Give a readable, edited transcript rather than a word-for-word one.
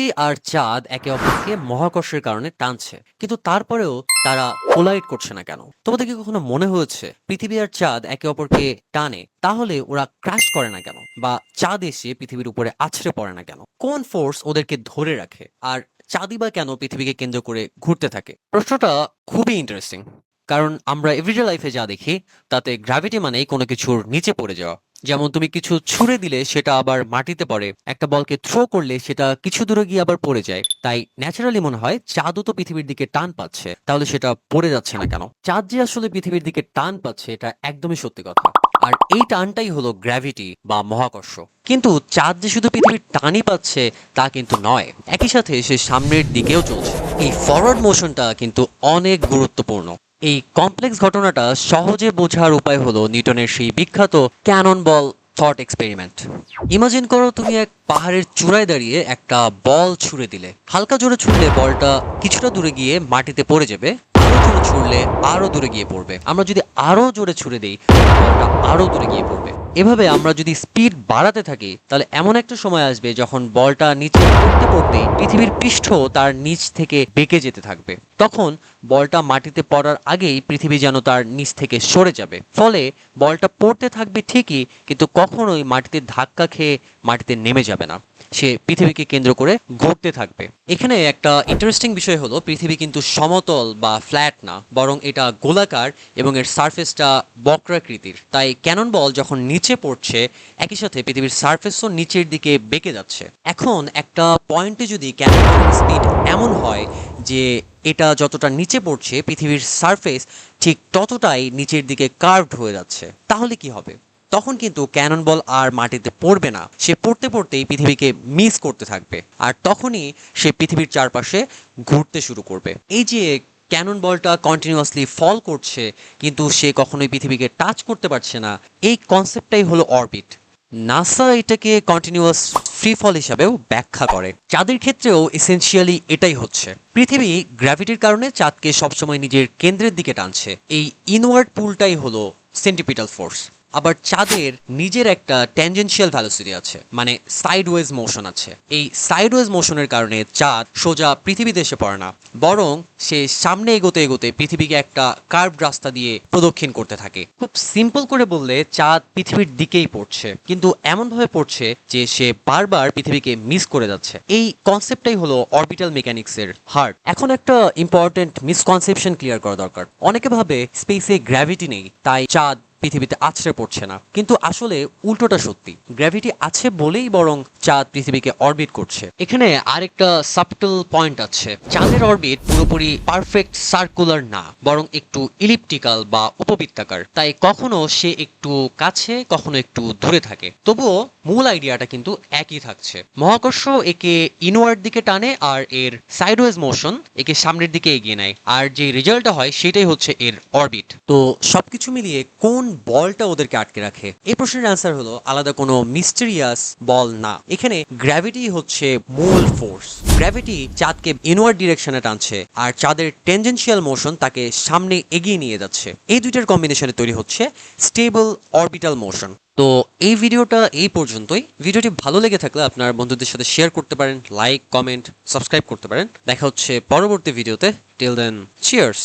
পৃথিবী আর চাঁদ একে অপরকে মহাকর্ষের কারণে টানছে, কিন্তু তারপরেও তারা কোলাইড করছে না কেন? তোমাদের কি কখনো মনে হয়েছে পৃথিবী আর চাঁদ একে অপরকে টানে, তাহলে ওরা ক্র্যাশ করে না কেন? বা চাঁদ এসে পৃথিবীর উপরে আছড়ে পড়ে না কেন? কোন ফোর্স ওদেরকে ধরে রাখে? আর চাঁদই বা কেন পৃথিবীকে কেন্দ্র করে ঘুরতে থাকে? প্রশ্নটা খুবই ইন্টারেস্টিং, কারণ আমরা এভরিডে লাইফে যা দেখি তাতে গ্র্যাভিটি মানেই কোনো কিছুর নিচে পড়ে যাওয়া। যেমন তুমি কিছু ছুঁড়ে দিলে সেটা আবার মাটিতে পড়ে, একটা বলকে থ্রো করলে সেটা কিছু দূরে গিয়ে আবার পড়ে যায়। তাই ন্যাচারালি মনে হয় চাঁদও তো পৃথিবীর দিকে টান পাচ্ছে, তাহলে সেটা পড়ে যাচ্ছে না কেন? চাঁদ যে আসলে পৃথিবীর দিকে টান পাচ্ছে এটা একদমই সত্যি কথা। আর এই টানটাই হলো গ্র্যাভিটি বা মহাকর্ষ। কিন্তু চাঁদ যে শুধু পৃথিবীর টানই পাচ্ছে তা কিন্তু নয়, একই সাথে সে সামনের দিকেও চলছে। এই ফরওয়ার্ড মোশনটা কিন্তু অনেক গুরুত্বপূর্ণ। এই কমপ্লেক্স ঘটনাটা সহজে বোঝার উপায় হলো নিউটনের সেই বিখ্যাত cannon ball thought experiment. Imagine করো তুমি এক পাহাড়ের চূড়ায় দাঁড়িয়ে একটা বল ছুঁড়ে দিলে। হালকা জোরে ছুঁড়লে বলটা কিছুটা দূরে গিয়ে মাটিতে পড়ে যাবে, আরো জোরে ছুঁড়লে আরো দূরে গিয়ে পড়বে। আমরা যদি আরো জোরে ছুঁড়ে দিই, বলটা আরো দূরে গিয়ে পড়বে। এভাবে আমরা যদি স্পিড বাড়াতে থাকি, তাহলে এমন একটা সময় আসবে যখন বলটা নিচে পড়তে পড়তেই পৃথিবীর পৃষ্ঠ তার নিচ থেকে বেঁকে যেতে থাকবে। তখন বলটা মাটিতে পড়ার আগেই পৃথিবী যেন তার নিচ থেকে সরে যাবে। ফলে বলটা পড়তে থাকবে ঠিকই, কিন্তু কখনোই মাটিতে ধাক্কা খেয়ে মাটিতে নেমে যাবে না। সে পৃথিবীকে কেন্দ্র করে ঘুরতে থাকবে। এখানে একটা ইন্টারেস্টিং বিষয় হলো, পৃথিবী কিন্তু সমতল বা ফ্ল্যাট না, বরং এটা গোলাকার এবং এর সারফেসটা বক্রাকৃতির। তাই ক্যানন বল যখন নিচে পড়ছে, একই সাথে পৃথিবীর সারফেসও নিচের দিকে বেঁকে যাচ্ছে। এখন একটা পয়েন্টে যদি ক্যানন বলের স্পিড এমন হয় যে এটা যতটা নিচে পড়ছে পৃথিবীর সারফেস ঠিক ততটাই নিচের দিকে কার্ভড হয়ে যাচ্ছে, তাহলে কি হবে? তখন কিন্তু ক্যানন বল আর মাটিতে পড়বে না, সে পড়তে পড়তেই পৃথিবীকে মিস করতে থাকবে। আর তখনই সে পৃথিবীর চারপাশে ঘুরতে শুরু করবে। এই যে ক্যানন বলটা কন্টিনিউয়াসলি ফল করছে কিন্তু সে কখনোই পৃথিবীকে টাচ করতে পারছে না, এই কনসেপ্টটাই হলো অরবিট। নাসা এটাকে কন্টিনিউয়াস ফ্রি ফল হিসাবেও ব্যাখ্যা করে। চাঁদের ক্ষেত্রেও এসেনশিয়ালি এটাই হচ্ছে। পৃথিবী গ্র্যাভিটির কারণে চাঁদকে সবসময় নিজের কেন্দ্রের দিকে টানছে। এই ইনওয়ার্ড পুলটাই হলো সেন্টিপিটাল ফোর্স। আবার চাঁদের নিজের একটা ট্যানজেনশিয়াল ভ্যালোসিটি আছে, মানে সাইডওয়েজ মোশন আছে। এই সাইডওয়েজ মোশনের কারণে চাঁদ সোজা পৃথিবীতে এসে পড়ে না, বরং সে সামনে এগোতে এগোতে পৃথিবীকে একটা কার্ভড রাস্তা দিয়ে প্রদক্ষিণ করতে থাকে। খুব সিম্পল করে বললে চাঁদ পৃথিবীর দিকেই পড়ছে, কিন্তু এমনভাবে পড়ছে যে সে বারবার পৃথিবীকে মিস করে যাচ্ছে। এই কনসেপ্টটাই হলো অরবিটাল মেকানিক্সের হার্ট। এখন একটা ইম্পর্টেন্ট মিসকনসেপশন ক্লিয়ার করা দরকার। অনেকে ভাবে স্পেসে গ্র্যাভিটি নেই, তাই চাঁদ পৃথিবীতে আছড়ে পড়ছে না, কিন্তু আসলে উল্টোটা সত্যি। গ্র্যাভিটি আছে বলেই বরং চাঁদ পৃথিবীকে অরবিট করছে। এখানে আরেকটা সাবটল পয়েন্ট আছে, চাঁদের অরবিট পুরোপুরি পারফেক্ট সার্কুলার না, বরং একটু ইলিপ্টিক্যাল বা উপবৃত্তাকার। তাই কখনো সে একটু কাছে, কখনো একটু দূরে থাকে, তবুও মূল আইডিয়াটা কিন্তু একই থাকছে। মহাকর্ষ একে ইনওয়ার্ড দিকে টানে আর এর সাইডওয়েজ মোশন একে সামনের দিকে এগিয়ে নেয়, আর যে রেজাল্টটা হয় সেটাই হচ্ছে এর অরবিট। তো সবকিছু মিলিয়ে কোন বলটা ওদেরকে আটকে রাখে? এই প্রশ্নের অ্যান্সার হলো আলাদা কোনো মিস্টেরিয়াস বল না, এখানে গ্র্যাভিটি হচ্ছে মূল ফোর্স। গ্র্যাভিটি চাঁদকে ইনওয়ার্ড ডিরেকশনে টানছে, আর চাঁদের টেনজেনশিয়াল মোশন তাকে সামনে এগিয়ে নিয়ে যাচ্ছে। এই দুইটার কম্বিনেশনে তৈরি হচ্ছে স্টেবল অরবিটাল মোশন। তো এই ভিডিওটা এই পর্যন্তই। ভিডিওটি ভালো লেগে থাকলে আপনার বন্ধুদের সাথে শেয়ার করতে পারেন, লাইক, কমেন্ট, সাবস্ক্রাইব করতে পারেন। দেখা হচ্ছে পরবর্তী ভিডিওতে। Till then, cheers.